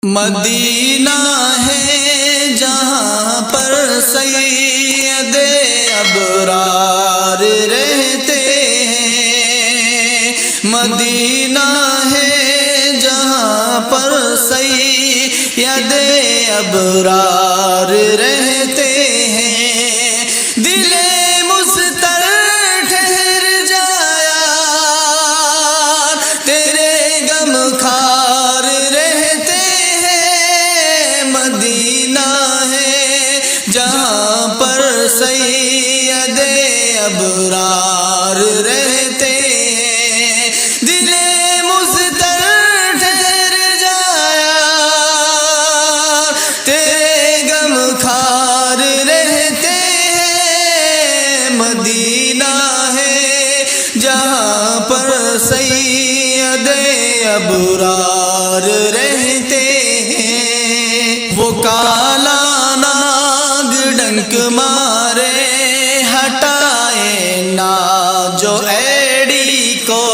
مدینہ ہے جہاں پر سید ابرار رہتے ہیں، مدینہ ہے جہاں پر سید ابرار رہتے ہیں، دل مستر ٹھہر جایا تیرے غم خار رہتے ہیں، مدینہ ہے جہاں پر سید ابرار رہتے ہیں، دل مستر ٹھہر جایا تیرے غم خار رہتے ہیں، مدینہ ہے جہاں پر سید ابرار رہتے ہیں، وہ کالا ناگ ڈنک مارے ہٹائے نا جو ایڑی کو،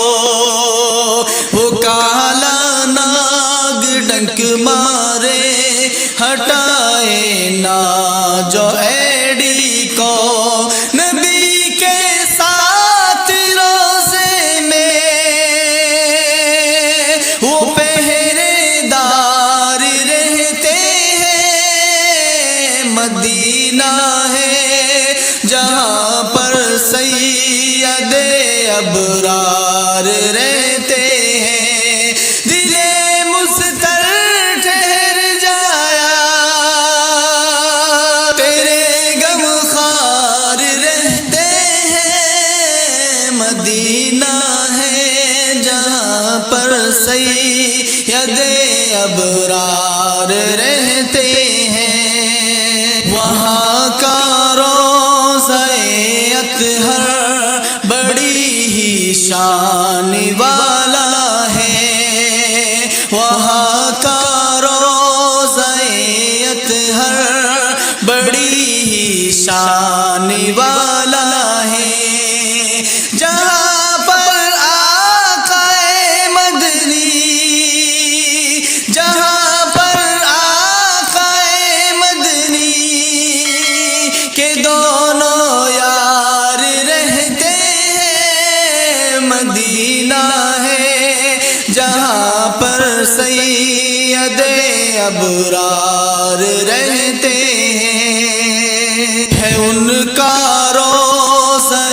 وہ کالا ناگ ڈنک مارے ہٹائے نا جو ایڑی کو، نبی کے ساتھ روزے میں وہ پہرے دار رہتے ہیں، مدینہ ہے جہاں پر سید ابرار رہتے ہیں، دل مستر ٹھہر جایا تیرے غم خار رہتے ہیں، مدینہ ہے جہاں پر سید ابرار رہتے ہیں، وہاں کا روضہ اطہر بڑی ہی شان والا ہے، وہاں کا روضہ اطہر بڑی ہی شان والا ہے، جہاں پر آقا مدنی، جہاں پر آقا مدنی کے دونوں یار رہتے ہیں، مدینہ ہے جہاں پر سید ابرار رہتے ہیں، ہے ان کا روضہ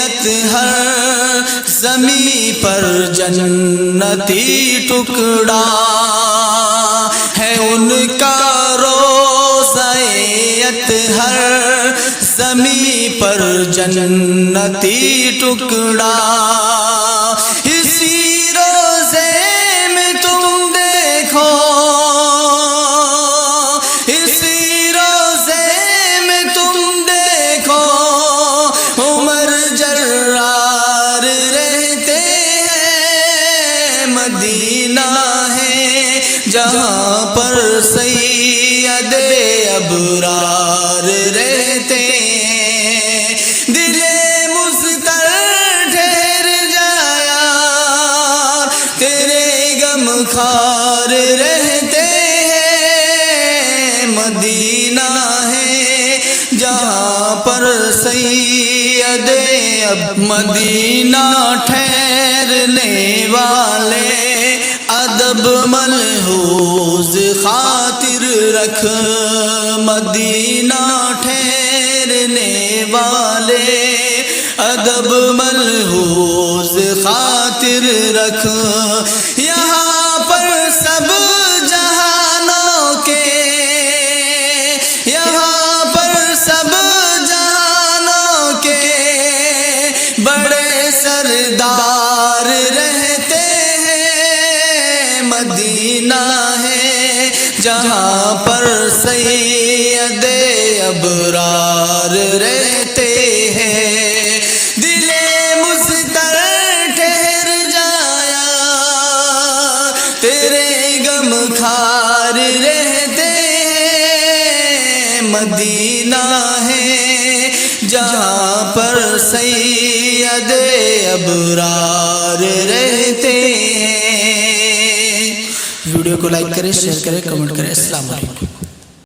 اطہر زمیں پر جنتی ٹکڑا، ہے ان کا روضہ اطہر زمیں پر جنتی ٹکڑا، اسی روزے میں تم دیکھو، اسی روزے میں تم دیکھو عمر جرار رہتے ہیں، مدینہ ہے جہاں پر سید ابرار رہتے ہیں، دل مستر ٹھہر جایا تیرے غم خار رہتے ہیں، مدینہ ہے جہاں پر سید مدینہ ٹھہرنے والے ادب ملحوظ خاطر رکھ، مدینہ ٹھہرنے والے ادب ملحوظ خاطر رکھ، یہاں پر سب جہانوں کے، یہاں پر سب جہانوں کے بڑے سردار رہتے ہیں، مدینہ ہے جہاں پر سید ابرار رہتے ہیں، دل مستر ٹھہر جایا تیرے غم خار رہتے ہیں، مدینہ ہے جہاں پر سید ابرار رہتے ہیں، ویڈیو ویڈیو کو لائک کریں، شیئر کریں، کمنٹ کریں۔ السلام علیکم۔